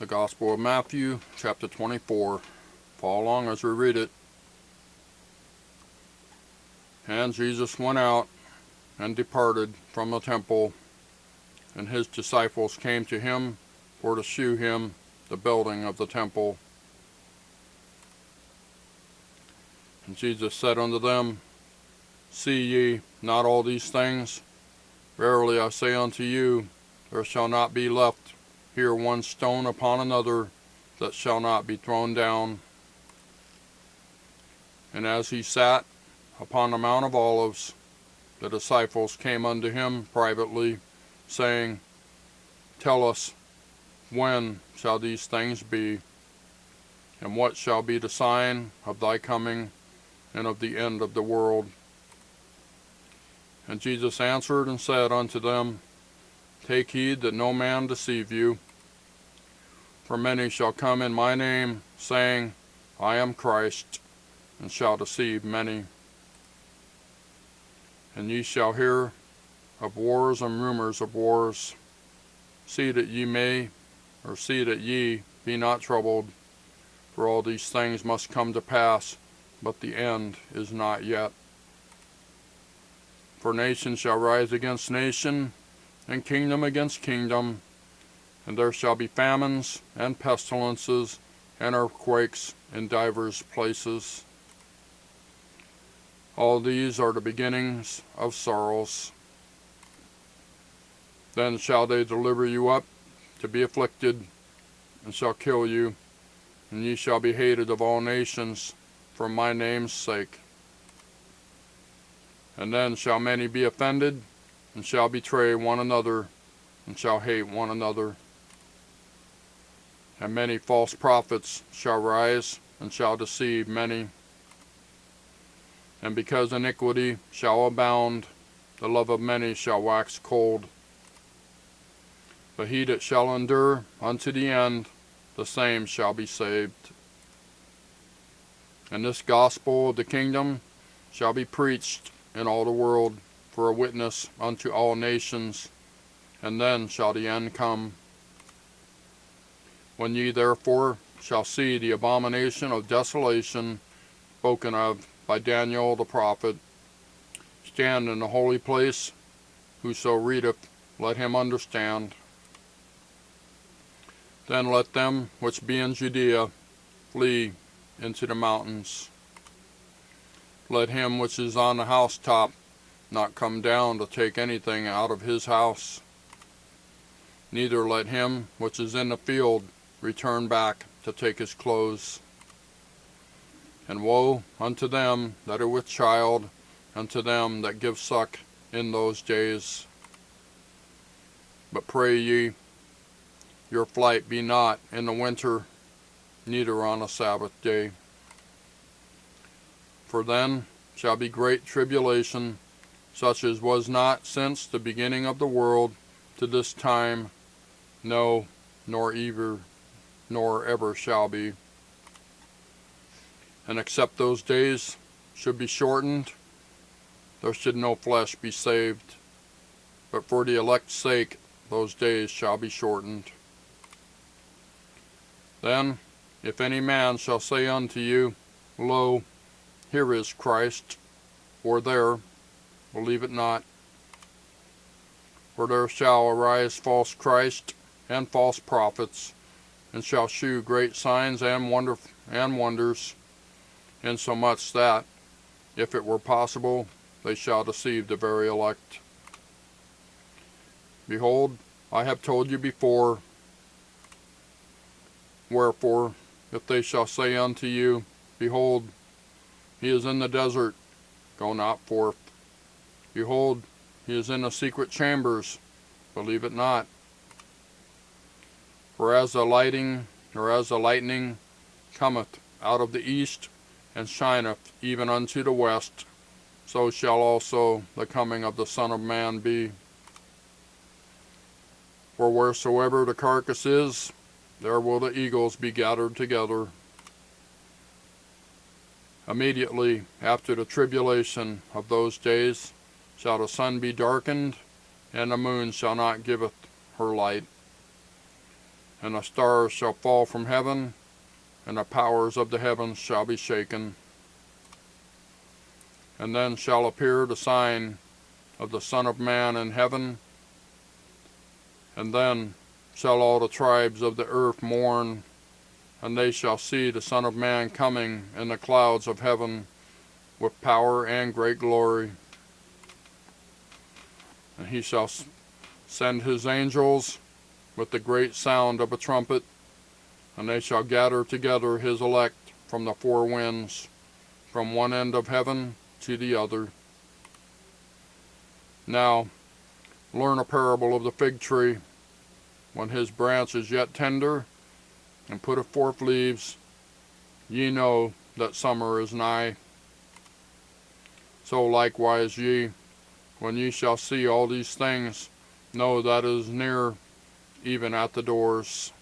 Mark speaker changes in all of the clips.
Speaker 1: The Gospel of Matthew, chapter 24. Follow along as we read it. And Jesus went out and departed from the temple, and his disciples came to him for to shew him the building of the temple. And Jesus said unto them, See ye not all these things? Verily I say unto you, there shall not be left here one stone upon another that shall not be thrown down. And as he sat upon the Mount of Olives, the disciples came unto him privately, saying, Tell us, when shall these things be? And what shall be the sign of thy coming and of the end of the world? And Jesus answered and said unto them, Take heed that no man deceive you. For many shall come in my name, saying, I am Christ, and shall deceive many. And ye shall hear of wars and rumors of wars. See that ye be not troubled, for all these things must come to pass, but the end is not yet. For nation shall rise against nation, and kingdom against kingdom, and there shall be famines, and pestilences, and earthquakes in divers places. All these are the beginnings of sorrows. Then shall they deliver you up to be afflicted, and shall kill you, and ye shall be hated of all nations for my name's sake. And then shall many be offended, and shall betray one another, and shall hate one another. And many false prophets shall rise, and shall deceive many. And because iniquity shall abound, the love of many shall wax cold. But he that shall endure unto the end, the same shall be saved. And this gospel of the kingdom shall be preached in all the world for a witness unto all nations, and then shall the end come. When ye therefore shall see the abomination of desolation spoken of by Daniel the prophet stand in the holy place, whoso readeth, let him understand. Then let them which be in Judea flee into the mountains. Let him which is on the housetop not come down to take anything out of his house. Neither let him which is in the field return back to take his clothes. And woe unto them that are with child, and to them that give suck in those days. But pray ye, your flight be not in the winter, neither on a Sabbath day. For then shall be great tribulation, such as was not since the beginning of the world to this time, no, nor ever shall be. And except those days should be shortened, there should no flesh be saved. But for the elect's sake, those days shall be shortened. Then, if any man shall say unto you, Lo, here is Christ, or there, believe it not. For there shall arise false Christ and false prophets, and shall shew great signs and wonders, insomuch that, if it were possible, they shall deceive the very elect. Behold, I have told you before. Wherefore, if they shall say unto you, Behold, he is in the desert, go not forth. Behold, he is in the secret chambers, believe it not. For as the lightning cometh out of the east, and shineth even unto the west, so shall also the coming of the Son of Man be. For wheresoever the carcass is, there will the eagles be gathered together. Immediately after the tribulation of those days shall the sun be darkened, and the moon shall not giveth her light, and the stars shall fall from heaven, and the powers of the heavens shall be shaken. And then shall appear the sign of the Son of Man in heaven, and then shall all the tribes of the earth mourn, and they shall see the Son of Man coming in the clouds of heaven with power and great glory. And he shall send his angels with the great sound of a trumpet, and they shall gather together his elect from the four winds, from one end of heaven to the other. Now, learn a parable of the fig tree. When his branch is yet tender, and putteth forth leaves, ye know that summer is nigh. So likewise ye, when ye shall see all these things, know that it is near, even at the doors.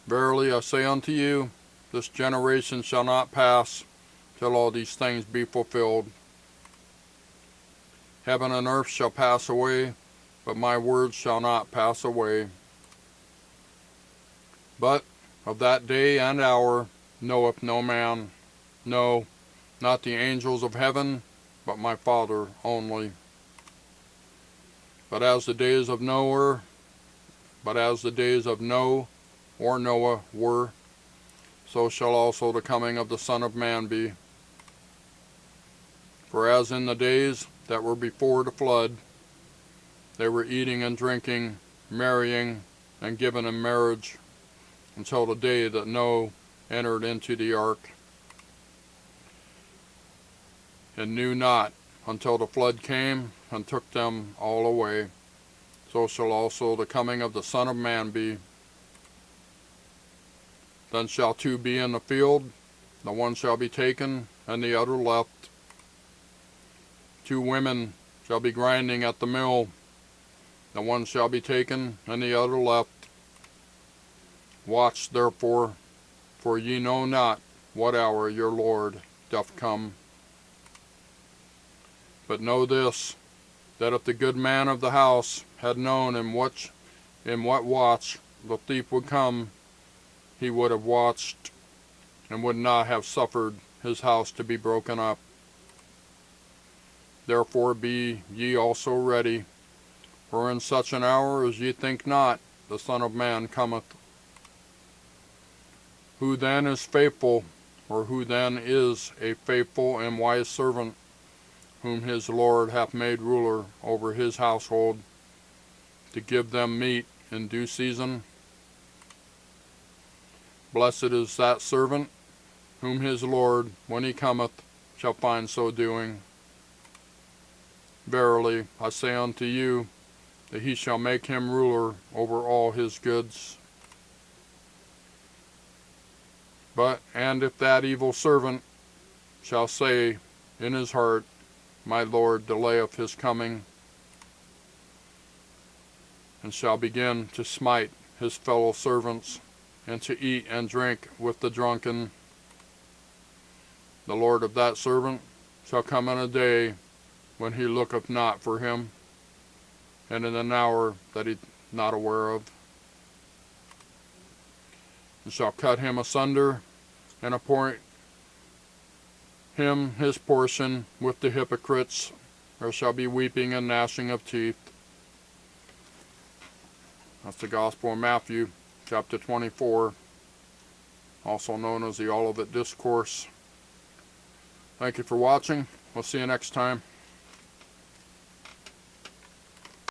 Speaker 1: Verily I say unto you, this generation shall not pass till all these things be fulfilled. Heaven and earth shall pass away, but my words shall not pass away. But of that day and hour knoweth no man, no, not the angels of heaven, but my Father only. But as the days of Noah were, so shall also the coming of the Son of Man be. For as in the days that were before the flood, they were eating and drinking, marrying, and given in marriage, until the day that Noah entered into the ark, and knew not until the flood came and took them all away. So shall also the coming of the Son of Man be. Then shall two be in the field, the one shall be taken, and the other left. Two women shall be grinding at the mill, the one shall be taken, and the other left. Watch therefore, for ye know not what hour your Lord doth come. But know this, that if the good man of the house had known in what watch the thief would come, he would have watched, and would not have suffered his house to be broken up. Therefore be ye also ready, for in such an hour as ye think not, the Son of Man cometh. Who then is faithful, or who then is a faithful and wise servant, whom his Lord hath made ruler over his household, to give them meat in due season? Blessed is that servant, whom his Lord, when he cometh, shall find so doing. Verily, I say unto you, that he shall make him ruler over all his goods. And if that evil servant shall say in his heart, my Lord delayeth his coming, and shall begin to smite his fellow servants, and to eat and drink with the drunken, the Lord of that servant shall come in a day when he looketh not for him, and in an hour that he is not aware of, and shall cut him asunder, and appoint him his portion with the hypocrites. There shall be weeping and gnashing of teeth. That's the Gospel of Matthew, chapter 24, also known as the Olivet Discourse. Thank you for watching. We'll see you next time.